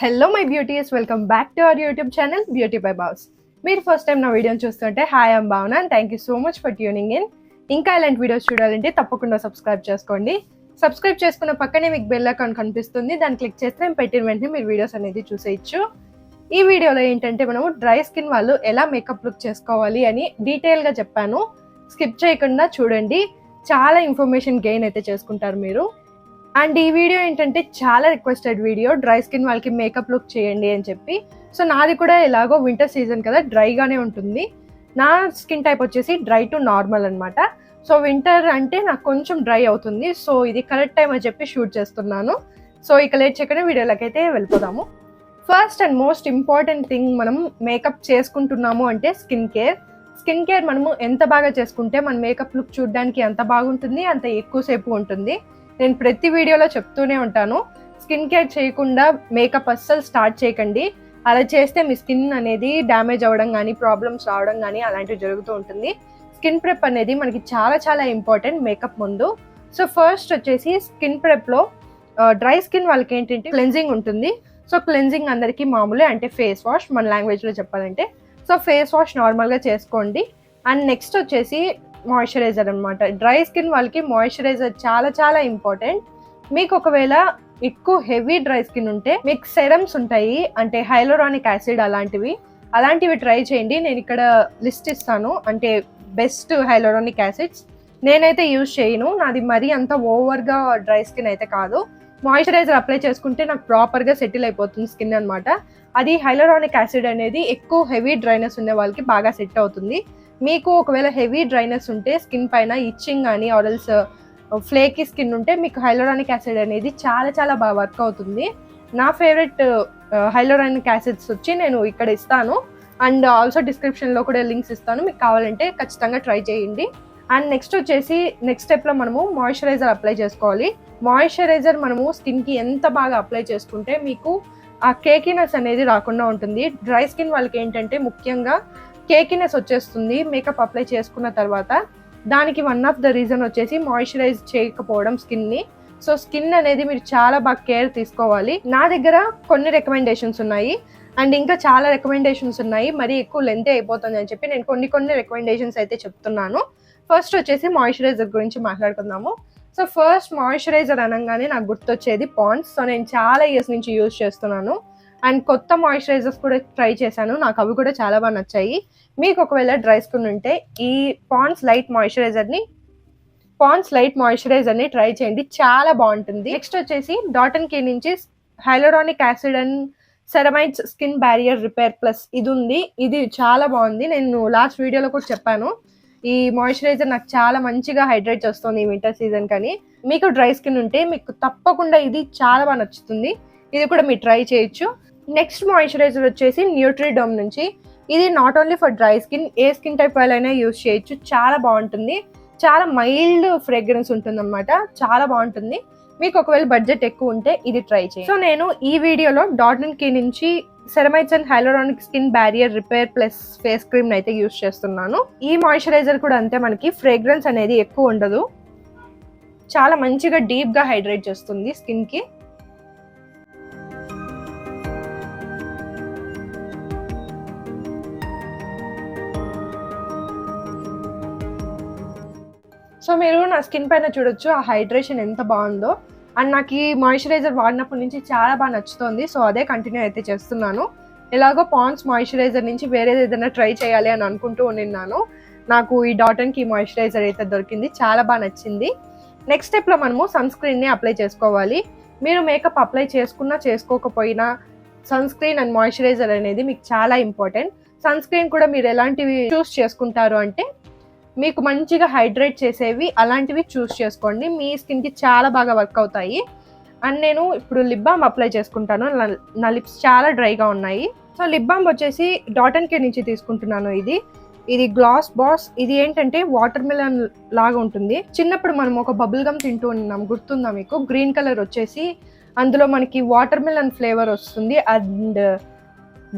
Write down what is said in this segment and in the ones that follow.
Hello my beauties, welcome back to our YouTube channel beauty by Bhavs. మీరు first time నా వీడియోని చూస్తుంటే hi I'm Bhavana and thank you so much for tuning in. ఇంకా ఇలాంటి videos చూడాలంటే తప్పకుండా సబ్స్క్రైబ్ చేసుకోండి. సబ్స్క్రైబ్ చేసుకున్న పక్కనే మీకు బెల్ ఐకాన్ కనిపిస్తుంది, దాన్ని క్లిక్ చేస్తే నేను పెట్టిన వెంటనే మీరు వీడియోస్ అనేది చూసేయచ్చు. ఈ వీడియోలో ఏంటంటే మనము డ్రై స్కిన్ వాళ్ళు ఎలా మేకప్ లుక్ చేసుకోవాలి అని డీటెయిల్గా చెప్పాను. స్కిప్ చేయకుండా చూడండి, చాలా ఇన్ఫర్మేషన్ గెయిన్ అయితే చేసుకుంటారు మీరు. అండ్ ఈ వీడియో ఏంటంటే చాలా రిక్వెస్టెడ్ వీడియో, డ్రై స్కిన్ వాళ్ళకి మేకప్ లుక్ చేయండి అని చెప్పి. సో నాది కూడా ఎలాగో వింటర్ సీజన్ కదా, డ్రైగానే ఉంటుంది. నా స్కిన్ టైప్ వచ్చేసి డ్రై టు నార్మల్ అనమాట. సో వింటర్ అంటే నాకు కొంచెం డ్రై అవుతుంది. సో ఇది కరెక్ట్ టైం అని చెప్పి షూట్ చేస్తున్నాను. సో ఇక లేట్ చేయకుండా వీడియోలోకి అయితే వెళ్ళిపోదాము. First and most important thing, మనం మేకప్ చేసుకుంటున్నాము అంటే స్కిన్ కేర్. స్కిన్ కేర్ మనము ఎంత బాగా చేసుకుంటే మన మేకప్ లుక్ చూడడానికి ఎంత బాగుంటుంది, అంత ఎక్కువసేపు ఉంటుంది. నేను ప్రతి వీడియోలో చెప్తూనే ఉంటాను, స్కిన్ కేర్ చేయకుండా మేకప్ అస్సలు స్టార్ట్ చేయకండి. అలా చేస్తే మీ స్కిన్ అనేది డ్యామేజ్ అవ్వడం కానీ, ప్రాబ్లమ్స్ రావడం కానీ అలాంటివి జరుగుతూ ఉంటుంది. స్కిన్ ప్రెప్ అనేది మనకి చాలా చాలా ఇంపార్టెంట్ మేకప్ ముందు. సో ఫస్ట్ వచ్చేసి స్కిన్ ప్రెప్లో డ్రై స్కిన్ వాళ్ళకి ఏంటంటే క్లెన్జింగ్ ఉంటుంది. సో క్లెన్జింగ్ అందరికీ మామూలే, అంటే ఫేస్ వాష్ మన లాంగ్వేజ్లో చెప్పాలంటే. సో ఫేస్ వాష్ నార్మల్గా చేసుకోండి. అండ్ నెక్స్ట్ వచ్చేసి మాయిశ్చరైజర్ అనమాట. డ్రై స్కిన్ వాళ్ళకి మాయిశ్చరైజర్ చాలా చాలా ఇంపార్టెంట్. మీకు ఒకవేళ ఎక్కువ హెవీ డ్రై స్కిన్ ఉంటే మీకు సెరమ్స్ ఉంటాయి, అంటే హైలోరానిక్ యాసిడ్ అలాంటివి ట్రై చేయండి. నేను ఇక్కడ లిస్ట్ ఇస్తాను, అంటే బెస్ట్ హైలోరానిక్ యాసిడ్స్. నేనైతే యూజ్ చేయను, నాది మరీ అంత ఓవర్గా డ్రై స్కిన్ అయితే కాదు. మాయిశ్చరైజర్ అప్లై చేసుకుంటే నాకు ప్రాపర్గా సెటిల్ అయిపోతుంది స్కిన్ అనమాట. అది హైలోరానిక్ యాసిడ్ అనేది ఎక్కువ హెవీ డ్రైనెస్ ఉండే వాళ్ళకి బాగా సెట్ అవుతుంది. మీకు ఒకవేళ హెవీ డ్రైనెస్ ఉంటే స్కిన్ పైన ఇచ్చింగ్ కానీ ఆర్ఎల్స్ ఫ్లేకీ స్కిన్ ఉంటే మీకు హైలోరానిక్ యాసిడ్ అనేది చాలా చాలా బాగా వర్క్ అవుతుంది. నా ఫేవరెట్ హైలోరానిక్ యాసిడ్స్ వచ్చి నేను ఇక్కడ ఇస్తాను, అండ్ ఆల్సో డిస్క్రిప్షన్లో కూడా లింక్స్ ఇస్తాను, మీకు కావాలంటే ఖచ్చితంగా ట్రై చేయండి. అండ్ నెక్స్ట్ వచ్చేసి నెక్స్ట్ స్టెప్లో మనము మాయిశ్చరైజర్ అప్లై చేసుకోవాలి. మాయిశ్చరైజర్ మనము స్కిన్కి ఎంత బాగా అప్లై చేసుకుంటే మీకు ఆ కేకినెస్ అనేది రాకుండా ఉంటుంది. డ్రై స్కిన్ వాళ్ళకి ఏంటంటే ముఖ్యంగా కేకినెస్ వచ్చేస్తుంది మేకప్ అప్లై చేసుకున్న తర్వాత. దానికి వన్ ఆఫ్ ద రీజన్ వచ్చేసి మాయిశ్చరైజ్ చేయకపోవడం స్కిన్ని. సో స్కిన్ అనేది మీరు చాలా బాగా కేర్ తీసుకోవాలి. నా దగ్గర కొన్ని రికమెండేషన్స్ ఉన్నాయి, అండ్ ఇంకా చాలా రికమెండేషన్స్ ఉన్నాయి. మరీ ఎక్కువ లెంత్ అయిపోతుంది అని చెప్పి నేను కొన్ని రికమెండేషన్స్ అయితే చెప్తున్నాను. ఫస్ట్ వచ్చేసి మాయిశ్చరైజర్ గురించి మాట్లాడుకుందాము. సో ఫస్ట్ మాయిశ్చరైజర్ అనగానే నాకు గుర్తొచ్చేది పాండ్స్. సో నేను చాలా ఇయర్స్ నుంచి యూజ్ చేస్తున్నాను, అండ్ కొత్త మాయిశ్చరైజర్స్ కూడా ట్రై చేశాను, నాకు అవి కూడా చాలా బాగా నచ్చాయి. మీకు ఒకవేళ డ్రై స్కిన్ ఉంటే ఈ పాండ్స్ లైట్ మాయిశ్చరైజర్ని ట్రై చేయండి, చాలా బాగుంటుంది. నెక్స్ట్ వచ్చేసి డాట్ అండ్ కీ నుంచి hyaluronic acid and ceramides skin barrier repair plus ఇది ఉంది. ఇది చాలా బాగుంది, నేను లాస్ట్ వీడియోలో కూడా చెప్పాను. ఈ మాయిశ్చరైజర్ నాకు చాలా మంచిగా హైడ్రేట్ చేస్తుంది ఈ వింటర్ సీజన్. కానీ మీకు డ్రై స్కిన్ ఉంటే మీకు తప్పకుండా ఇది చాలా బాగా నచ్చుతుంది, ఇది కూడా మీరు ట్రై చేయొచ్చు. నెక్స్ట్ మాయిశ్చరైజర్ వచ్చేసి న్యూట్రిడర్మ్ నుంచి. ఇది not only for dry skin, A skin type వాళ్ళైనా యూజ్ చేయొచ్చు, చాలా బాగుంటుంది. చాలా మైల్డ్ ఫ్రేగ్రెన్స్ ఉంటుంది అనమాట, చాలా బాగుంటుంది. మీకు ఒకవేళ బడ్జెట్ ఎక్కువ ఉంటే ఇది ట్రై చేయండి. సో నేను ఈ వీడియోలో డాట్ అండ్ కీ నుంచి ceramides and hyaluronic skin barrier repair plus face cream అయితే యూజ్ చేస్తున్నాను. ఈ మాయిశ్చరైజర్ కూడా అంతే, మనకి ఫ్రేగ్రెన్స్ అనేది ఎక్కువ ఉండదు, చాలా మంచిగా డీప్గా హైడ్రేట్ చేస్తుంది స్కిన్కి. సో మీరు నా స్కిన్ పైన చూడొచ్చు ఆ హైడ్రేషన్ ఎంత బాగుందో. అండ్ నాకు ఈ మాయిశ్చరైజర్ వాడినప్పటి నుంచి చాలా బాగా నచ్చుతుంది. సో అదే కంటిన్యూ అయితే చేస్తున్నాను. ఎలాగో పాండ్స్ మాయిశ్చరైజర్ నుంచి వేరేది ఏదైనా ట్రై చేయాలి అని అనుకుంటూ ఉన్నాను. నాకు ఈ డాట్ అండ్ కీ మాయిశ్చరైజర్ అయితే దొరికింది, చాలా బాగా నచ్చింది. నెక్స్ట్ స్టెప్లో మనము సన్ స్క్రీన్ని అప్లై చేసుకోవాలి. మీరు మేకప్ అప్లై చేసుకున్నా చేసుకోకపోయినా సన్ స్క్రీన్ అండ్ మాయిశ్చరైజర్ అనేది మీకు చాలా ఇంపార్టెంట్. సన్ స్క్రీన్ కూడా మీరు ఎలాంటివి చూస్ చేసుకుంటారు అంటే మీకు మంచిగా హైడ్రేట్ చేసేవి అలాంటివి చూస్ చేసుకోండి, మీ స్కిన్కి చాలా బాగా వర్క్ అవుతాయి. అండ్ నేను ఇప్పుడు లిప్ బామ్ అప్లై చేసుకుంటాను, నా లిప్స్ చాలా డ్రైగా ఉన్నాయి. సో లిప్ బామ్ వచ్చేసి డాట్ అండ్ కీ నుంచి తీసుకుంటున్నాను. ఇది గ్లాస్ బాస్. ఇది ఏంటంటే వాటర్ మిలన్ లాగా ఉంటుంది. చిన్నప్పుడు మనం ఒక బబుల్ గమ్ తింటూ ఉన్నాం, గుర్తుందా మీకు? గ్రీన్ కలర్ వచ్చేసి అందులో మనకి వాటర్ మిలన్ ఫ్లేవర్ వస్తుంది అండ్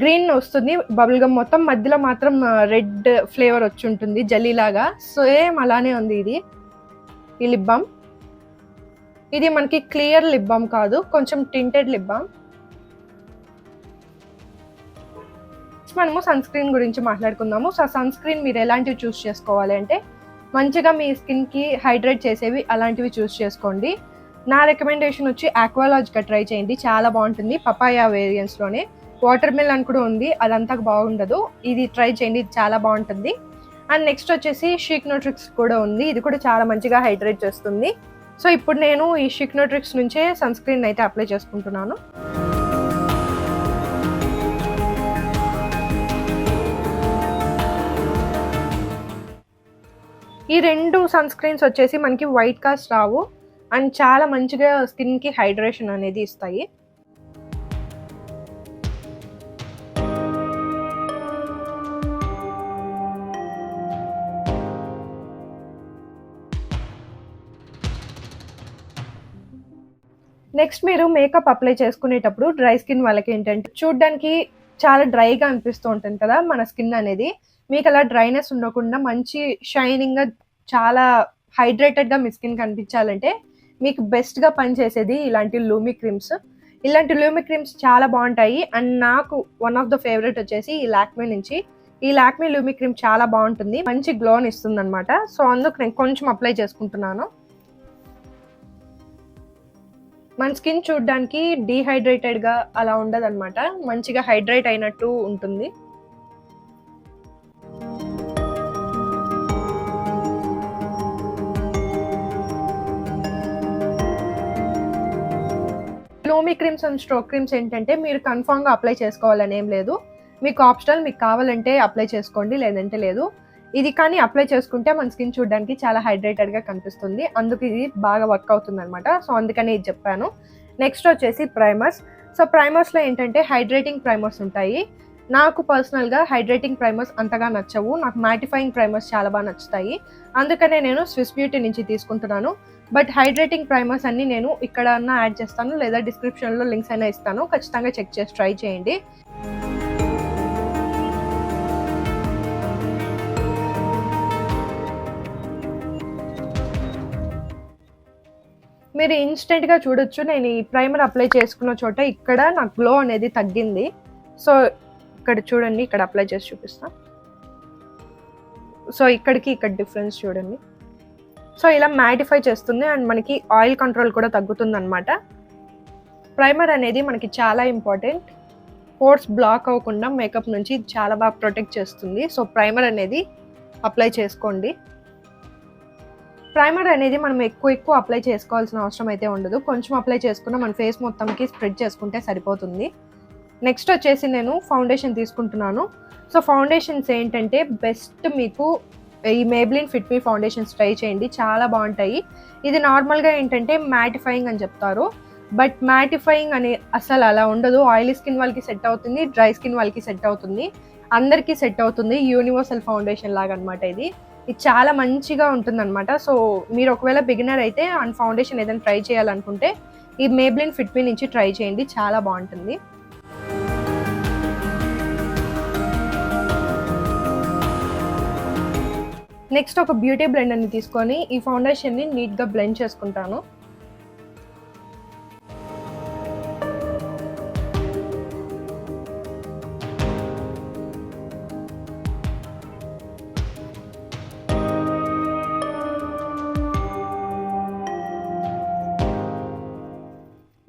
గ్రీన్ వస్తుంది బబుల్ గమ్ మొత్తం, మధ్యలో మాత్రం రెడ్ ఫ్లేవర్ వచ్చి ఉంటుంది జెల్లీలాగా. సేమ్ అలానే ఉంది ఇది ఈ లిప్ బామ్. ఇది మనకి క్లియర్ లిప్ బామ్ కాదు, కొంచెం టింటెడ్ లిప్ బామ్. నెక్స్ట్ మనము సన్ స్క్రీన్ గురించి మాట్లాడుకుందాము. సో సన్ స్క్రీన్ మీరు ఎలాంటివి చూస్ చేసుకోవాలి అంటే మంచిగా మీ స్కిన్కి హైడ్రేట్ చేసేవి అలాంటివి చూస్ చేసుకోండి. నా రికమెండేషన్ వచ్చి ఆక్వాలాజికా ట్రై చేయండి, చాలా బాగుంటుంది. పపాయా వేరియంట్స్లోనే వాటర్ మిలన్ కూడా ఉంది, అదంతా బాగుండదు. ఇది ట్రై చేయండి, ఇది చాలా బాగుంటుంది. అండ్ నెక్స్ట్ వచ్చేసి షిక్నోట్రిక్స్ కూడా ఉంది, ఇది కూడా చాలా మంచిగా హైడ్రేట్ చేస్తుంది. సో ఇప్పుడు నేను ఈ షిక్నోట్రిక్స్ నుంచే సన్ స్క్రీన్ అయితే అప్లై చేసుకుంటున్నాను. ఈ 2 సన్ స్క్రీన్స్ వచ్చేసి మనకి వైట్ కాస్ట్ రావు అండ్ చాలా మంచిగా స్కిన్కి హైడ్రేషన్ అనేది ఇస్తాయి. నెక్స్ట్ మీరు మేకప్ అప్లై చేసుకునేటప్పుడు డ్రై స్కిన్ వాళ్ళకి ఏంటంటే చూడడానికి చాలా డ్రైగా అనిపిస్తూ ఉంటుంది కదా మన స్కిన్ అనేది. మీకు అలా డ్రైనెస్ ఉండకుండా మంచి షైనింగ్గా చాలా హైడ్రేటెడ్గా మీ స్కిన్ కనిపించాలంటే మీకు బెస్ట్గా పనిచేసేది ఇలాంటి లూమి క్రీమ్స్. ఇలాంటి లూమి క్రీమ్స్ చాలా బాగుంటాయి. అండ్ నాకు వన్ ఆఫ్ ద ఫేవరెట్ వచ్చేసి ఈ లాక్మీ నుంచి. ఈ లాక్మీ లూమి క్రీమ్ చాలా బాగుంటుంది, మంచి గ్లోని ఇస్తుంది అనమాట. సో అందుకు నేను కొంచెం అప్లై చేసుకుంటున్నాను. మన స్కిన్ చూడడానికి డీహైడ్రేటెడ్గా అలా ఉండదు అనమాట, మంచిగా హైడ్రేట్ అయినట్టు ఉంటుంది. లూమి క్రీమ్స్ అండ్ స్ట్రోక్ క్రీమ్స్ ఏంటంటే మీరు కన్ఫామ్గా అప్లై చేసుకోవాలని ఏం లేదు, మీకు ఆప్షనల్, మీకు కావాలంటే అప్లై చేసుకోండి లేదంటే లేదు. ఇది కానీ అప్లై చేసుకుంటే మన స్కిన్ చూడడానికి చాలా హైడ్రేటెడ్గా కనిపిస్తుంది, అందుకు ఇది బాగా వర్క్ అవుతుంది అనమాట. సో అందుకని ఇది చెప్పాను. నెక్స్ట్ వచ్చేసి ప్రైమర్స్. సో ప్రైమర్స్లో ఏంటంటే హైడ్రేటింగ్ ప్రైమర్స్ ఉంటాయి. నాకు పర్సనల్గా హైడ్రేటింగ్ ప్రైమర్స్ అంతగా నచ్చవు, నాకు మ్యాటిఫైయింగ్ ప్రైమర్స్ చాలా బాగా నచ్చుతాయి. అందుకనే నేను స్విస్ బ్యూటీ నుంచి తీసుకుంటున్నాను. బట్ హైడ్రేటింగ్ ప్రైమర్స్ అన్ని నేను ఇక్కడ యాడ్ చేస్తాను లేదా డిస్క్రిప్షన్లో లింక్స్ అయినా ఇస్తాను, ఖచ్చితంగా చెక్ చేసి ట్రై చేయండి. మీరు ఇన్స్టెంట్గా చూడొచ్చు, నేను ఈ ప్రైమర్ అప్లై చేసుకున్న చోట ఇక్కడ నా గ్లో అనేది తగ్గింది. సో ఇక్కడ చూడండి, ఇక్కడ అప్లై చేసి చూపిస్తాను. సో ఇక్కడికి ఇక్కడ డిఫరెన్స్ చూడండి. సో ఇలా మ్యాటిఫై చేస్తుంది అండ్ మనకి ఆయిల్ కంట్రోల్ కూడా తగ్గుతుంది అనమాట. ప్రైమర్ అనేది మనకి చాలా ఇంపార్టెంట్, పోర్స్ బ్లాక్ అవ్వకుండా మేకప్ నుంచి చాలా బాగా ప్రొటెక్ట్ చేస్తుంది. సో ప్రైమర్ అనేది అప్లై చేసుకోండి. ప్రైమర్ అనేది మనం ఎక్కువ అప్లై చేసుకోవాల్సిన అవసరం అయితే ఉండదు, కొంచెం అప్లై చేసుకున్న మన ఫేస్ మొత్తంకి స్ప్రెడ్ చేసుకుంటే సరిపోతుంది. నెక్స్ట్ వచ్చేసి నేను ఫౌండేషన్ తీసుకుంటున్నాను. సో ఫౌండేషన్స్ ఏంటంటే బెస్ట్ మీకు ఈ మేబ్లిన్ ఫిట్ మీ ఫౌండేషన్స్ ట్రై చేయండి, చాలా బాగుంటాయి. ఇది నార్మల్గా ఏంటంటే మ్యాటిఫైయింగ్ అని చెప్తారు, బట్ మ్యాటిఫైయింగ్ అని అసలు అలా ఉండదు. ఆయిలీ స్కిన్ వాళ్ళకి సెట్ అవుతుంది, డ్రై స్కిన్ వాళ్ళకి సెట్ అవుతుంది, అందరికీ సెట్ అవుతుంది. యూనివర్సల్ ఫౌండేషన్ లాగా అనమాట ఇది చాలా మంచిగా ఉంటుందన్నమాట. సో మీరు ఒకవేళ బిగినర్ అయితే అండ్ ఫౌండేషన్ ఏదైనా ట్రై చేయాలనుకుంటే ఈ మేబ్లిన్ ఫిట్ మీ నుంచి ట్రై చేయండి, చాలా బాగుంటుంది. నెక్స్ట్ ఒక బ్యూటీ బ్లెండర్ని తీసుకొని ఈ ఫౌండేషన్ని నీట్గా బ్లెండ్ చేసుకుంటాను.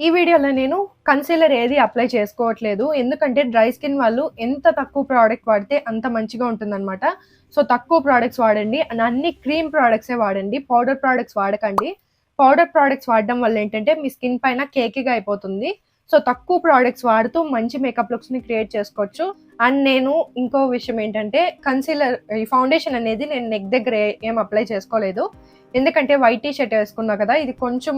ఈ వీడియోలో నేను కన్సీలర్ ఏది అప్లై చేసుకోవట్లేదు, ఎందుకంటే డ్రై స్కిన్ వాళ్ళు ఎంత తక్కువ ప్రోడక్ట్ వాడితే అంత మంచిగా ఉంటుందన్నమాట. సో తక్కువ ప్రోడక్ట్స్ వాడండి అండ్ అన్ని క్రీమ్ ప్రోడక్ట్సే వాడండి, పౌడర్ ప్రోడక్ట్స్ వాడకండి. పౌడర్ ప్రోడక్ట్స్ వాడడం వల్ల ఏంటంటే మీ స్కిన్ పైన కేకీగా అయిపోతుంది. సో తక్కువ ప్రోడక్ట్స్ వాడుతూ మంచి మేకప్ లుక్స్ని క్రియేట్ చేసుకోవచ్చు. అండ్ నేను ఇంకో విషయం ఏంటంటే కన్సీలర్ ఈ ఫౌండేషన్ అనేది నేను నెక్ దగ్గర ఏం అప్లై చేసుకోలేదు, ఎందుకంటే వైట్ టీ షర్ట్ వేసుకున్నా కదా, ఇది కొంచెం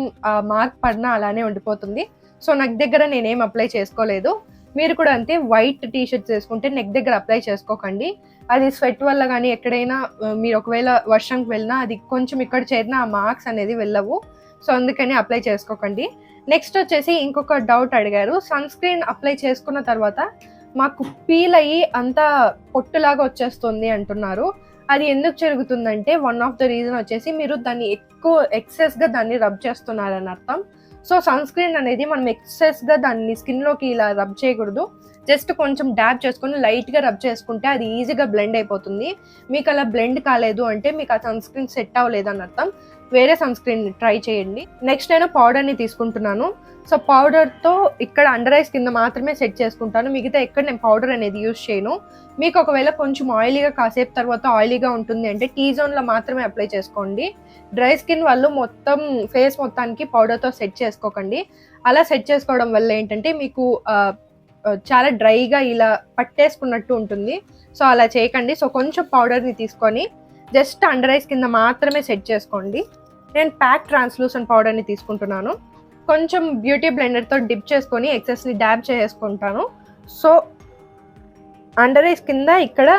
మార్క్ పడినా అలానే ఉండిపోతుంది. సో నెక్ దగ్గర నేనేం అప్లై చేసుకోలేదు. మీరు కూడా అంతే, వైట్ టీ షర్ట్స్ వేసుకుంటే నెక్ దగ్గర అప్లై చేసుకోకండి, అది స్వెట్ వల్ల కానీ ఎక్కడైనా మీరు ఒకవేళ వర్షంకి వెళ్ళినా అది కొంచెం ఇక్కడ చేరిన ఆ మార్క్స్ అనేది వెళ్ళవు. సో అందుకని అప్లై చేసుకోకండి. నెక్స్ట్ వచ్చేసి ఇంకొక డౌట్ అడిగారు, సన్ స్క్రీన్ అప్లై చేసుకున్న తర్వాత మాకు పీల్ అయ్యి అంతా పొట్టులాగా వచ్చేస్తుంది అంటున్నారు. అది ఎందుకు జరుగుతుందంటే వన్ ఆఫ్ ద రీజన్ వచ్చేసి మీరు దాన్ని ఎక్కువ ఎక్సెస్గా దాన్ని రబ్ చేస్తున్నారని అర్థం. సో సన్ స్క్రీన్ అనేది మనం ఎక్సెస్గా దాన్ని స్కిన్లోకి ఇలా రబ్ చేయకూడదు. జస్ట్ కొంచెం డ్యాబ్ చేసుకొని లైట్గా రబ్ చేసుకుంటే అది ఈజీగా బ్లెండ్ అయిపోతుంది. మీకు అలా బ్లెండ్ కాలేదు అంటే మీకు ఆ సన్ స్క్రీన్ సెట్ అవ్వలేదు అని అర్థం. వేరే సన్ స్క్రీన్ ట్రై చేయండి. నెక్స్ట్ నేను పౌడర్ని తీసుకుంటున్నాను. సో పౌడర్తో ఇక్కడ అండర్ ఐస్ కింద మాత్రమే సెట్ చేసుకుంటాను. మిగతా ఎక్కడ నేను పౌడర్ అనేది యూజ్ చేయను. మీకు ఒకవేళ కొంచెం ఆయిలీగా కాసేపు తర్వాత ఆయిలీగా ఉంటుంది అంటే టీ జోన్లో మాత్రమే అప్లై చేసుకోండి. డ్రై స్కిన్ వాళ్ళు మొత్తం ఫేస్ మొత్తానికి పౌడర్తో సెట్ చేసుకోకండి. అలా సెట్ చేసుకోవడం వల్ల ఏంటంటే మీకు చాలా డ్రైగా ఇలా పట్టేసుకున్నట్టు ఉంటుంది. సో అలా చేయకండి. సో కొంచెం పౌడర్ని తీసుకొని జస్ట్ అండర్ ఐస్ కింద మాత్రమే సెట్ చేసుకోండి. నేను ప్యాక్ ట్రాన్స్లూసెంట్ పౌడర్ని తీసుకుంటున్నాను. కొంచెం బ్యూటీ బ్లెండర్తో డిప్ చేసుకొని ఎక్సెస్ని డ్యాబ్ చేసుకుంటాను. సో అండర్ ఐస్ కింద ఇక్కడ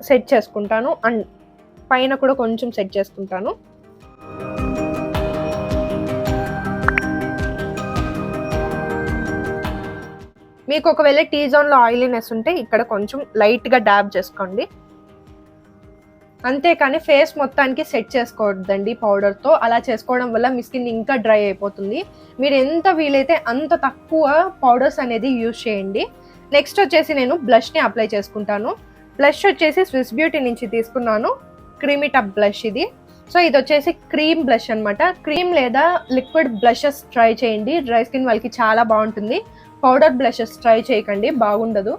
సెట్ చేసుకుంటాను అండ్ పైన కూడా కొంచెం సెట్ చేసుకుంటాను. మీకు ఒకవేళ టీ జోన్లో ఆయిలీనెస్ ఉంటే ఇక్కడ కొంచెం లైట్గా డ్యాబ్ చేసుకోండి. అంతేకాని ఫేస్ మొత్తానికి సెట్ చేసుకోవద్దండి పౌడర్తో. అలా చేసుకోవడం వల్ల మీ స్కిన్ ఇంకా డ్రై అయిపోతుంది. మీరు ఎంత వీలైతే అంత తక్కువ పౌడర్స్ అనేది యూజ్ చేయండి. నెక్స్ట్ వచ్చేసి నేను బ్లష్ని అప్లై చేసుకుంటాను. బ్లష్ వచ్చేసి స్విస్ బ్యూటీ నుంచి తీసుకున్నాను. క్రీమీ టప్ బ్లష్ ఇది. సో ఇది వచ్చేసి క్రీమ్ బ్లష్ అనమాట. క్రీమ్ లేదా లిక్విడ్ బ్లషెస్ ట్రై చేయండి. డ్రై స్కిన్ వాళ్ళకి చాలా బాగుంటుంది. పౌడర్ బ్లషెస్ ట్రై చేయకండి, బాగుండదు.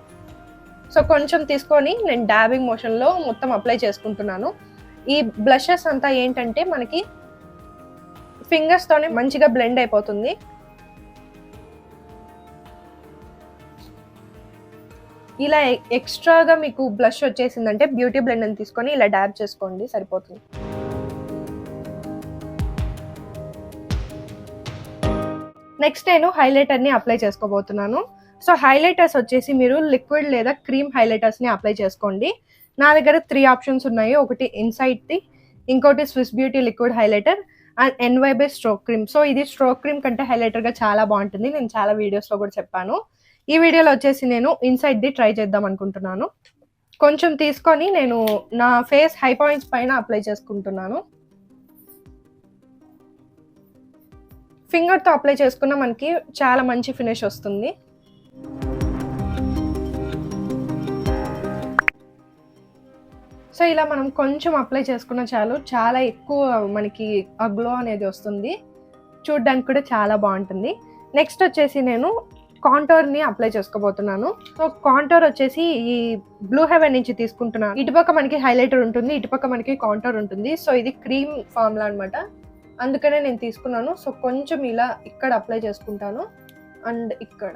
సో కొంచెం తీసుకొని నేను డాబింగ్ మోషన్లో మొత్తం అప్లై చేసుకుంటున్నాను. ఈ బ్లషెస్ అంతా ఏంటంటే మనకి ఫింగర్స్తోనే మంచిగా బ్లెండ్ అయిపోతుంది. ఇలా ఎక్స్ట్రాగా మీకు బ్లష్ వచ్చేసిందంటే బ్యూటీ బ్లెండర్ని తీసుకొని ఇలా డాబ్ చేసుకోండి, సరిపోతుంది. నెక్స్ట్ నేను హైలైటర్ని అప్లై చేసుకోబోతున్నాను. సో హైలైటర్స్ వచ్చేసి మీరు లిక్విడ్ లేదా క్రీమ్ హైలైటర్స్ని అప్లై చేసుకోండి. నా దగ్గర 3 ఆప్షన్స్ ఉన్నాయి. ఒకటి ఇన్సైట్ది, ఇంకోటి Swiss beauty liquid highlighter and NYB stroke cream. So ఇది స్ట్రోక్ క్రీమ్ కంటే హైలైటర్గా చాలా బాగుంటుంది. నేను చాలా వీడియోస్లో కూడా చెప్పాను. ఈ వీడియోలో వచ్చేసి నేను ఇన్సైట్ది ట్రై చేద్దాం అనుకుంటున్నాను. కొంచెం తీసుకొని నేను నా ఫేస్ హై పాయింట్స్ పైన అప్లై చేసుకుంటున్నాను. ఫింగర్తో అప్లై చేసుకున్న మనకి చాలా మంచి ఫినిష్ వస్తుంది. సో ఇలా మనం కొంచెం అప్లై చేసుకున్న చాలు, చాలా ఎక్కువ మనకి ఆ గ్లో అనేది వస్తుంది. చూడ్డానికి కూడా చాలా బాగుంటుంది. నెక్స్ట్ వచ్చేసి నేను కాంటోర్ని అప్లై చేసుకోబోతున్నాను. సో కాంటోర్ వచ్చేసి ఈ బ్లూ హెవెన్ నుంచి తీసుకుంటున్నాను. ఇటుపక్క మనకి హైలైటర్ ఉంటుంది, ఇటుపక్క మనకి కాంటోర్ ఉంటుంది. సో ఇది క్రీమ్ ఫార్ములా అనమాట, అందుకనే నేను తీసుకున్నాను. సో కొంచెం ఇలా ఇక్కడ అప్లై చేసుకుంటాను అండ్ ఇక్కడ.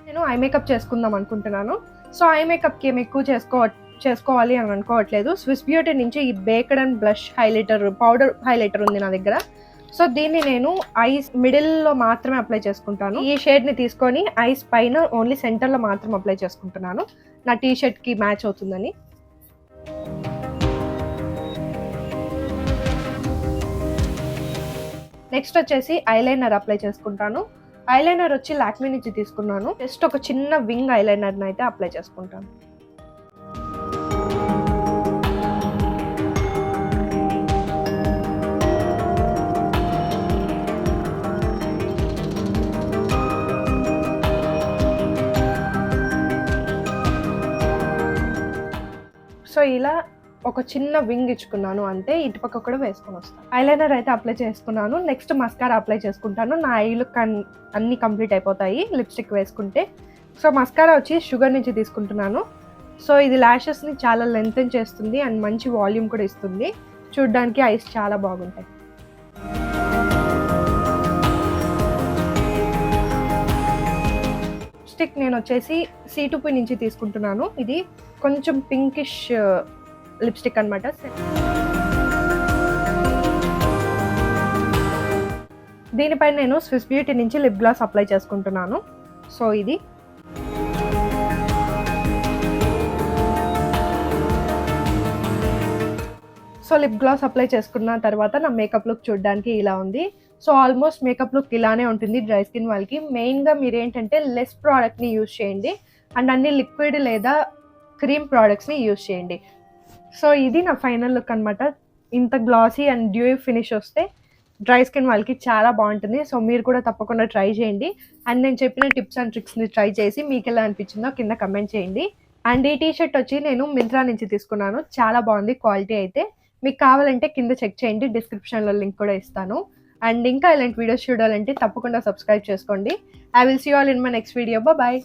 నేను ఐ మేకప్ చేసుకుందాం అనుకుంటున్నాను. సో ఐ మేకప్కి ఏమి ఎక్కువ చేసుకోవాలి అని అనుకోవట్లేదు. స్విస్ బ్యూటీ నుంచి ఈ baked and blush highlighter powder highlighter ఉంది నా దగ్గర. సో దీన్ని నేను ఐస్ మిడిల్లో మాత్రమే అప్లై చేసుకుంటాను. ఈ షేడ్ని తీసుకొని ఐస్ పైన ఓన్లీ సెంటర్లో మాత్రం అప్లై చేసుకుంటున్నాను, నా టీ షర్ట్కి మ్యాచ్ అవుతుందని. నెక్స్ట్ వచ్చేసి ఐలైనర్ అప్లై చేసుకుంటాను. ఐలైనర్ వచ్చి లాక్మీ నుంచి తీసుకున్నాను. జస్ట్ ఒక చిన్న వింగ్ ఐలైనర్ని అయితే అప్లై చేసుకుంటాను. సో ఇలా ఒక చిన్న వింగ్ ఇచ్చుకున్నాను అంతే. ఇటుపక్క కూడా వేసుకొని వస్తాను. ఐలైనర్ అయితే అప్లై చేసుకున్నాను. నెక్స్ట్ మస్కారా అప్లై చేసుకుంటాను. నా ఐలు అన్నీ కంప్లీట్ అయిపోతాయి లిప్స్టిక్ వేసుకుంటే. సో మస్కారా వచ్చి షుగర్ నుంచి తీసుకుంటున్నాను. సో ఇది ల్యాషెస్ని చాలా లెంతెన్ చేస్తుంది అండ్ మంచి వాల్యూమ్ కూడా ఇస్తుంది. చూడ్డానికి ఐస్ చాలా బాగుంటాయి. లిప్స్టిక్ నేను వచ్చేసి C2P నుంచి తీసుకుంటున్నాను. ఇది కొంచెం పింకిష్ లిప్స్టిక్ అనమాట. దీనిపైన నేను స్విస్ బ్యూటీ నుంచి లిప్ గ్లాస్ అప్లై చేసుకుంటున్నాను. సో ఇది లిప్ గ్లాస్ అప్లై చేసుకున్న తర్వాత నా మేకప్ లుక్ చూడడానికి ఇలా ఉంది. సో ఆల్మోస్ట్ మేకప్ లుక్ ఇలానే ఉంటుంది డ్రై స్కిన్ వాళ్ళకి. మెయిన్గా మీరు ఏంటంటే లెస్ ప్రోడక్ట్ని యూజ్ చేయండి అండ్ అన్ని లిక్విడ్ లేదా క్రీమ్ ప్రోడక్ట్స్ని యూజ్ చేయండి. సో ఇది నా ఫైనల్ లుక్ అనమాట. ఇంత గ్లాసీ అండ్ డ్యూయీ ఫినిష్ వస్తే డ్రై స్కిన్ వాళ్ళకి చాలా బాగుంటుంది. సో మీరు కూడా తప్పకుండా ట్రై చేయండి అండ్ నేను చెప్పిన టిప్స్ అండ్ ట్రిక్స్ని ట్రై చేసి మీకు ఎలా అనిపించిందో కింద కమెంట్ చేయండి. అండ్ ఈ టీషర్ట్ వచ్చి నేను మింత్రా నుంచి తీసుకున్నాను, చాలా బాగుంది క్వాలిటీ అయితే. మీకు కావాలంటే కింద చెక్ చేయండి, డిస్క్రిప్షన్లో లింక్ కూడా ఇస్తాను. అండ్ ఇంకా ఇలాంటి వీడియోస్ చూడాలంటే తప్పకుండా సబ్స్క్రైబ్ చేసుకోండి. I will see you all in my next video. Bye.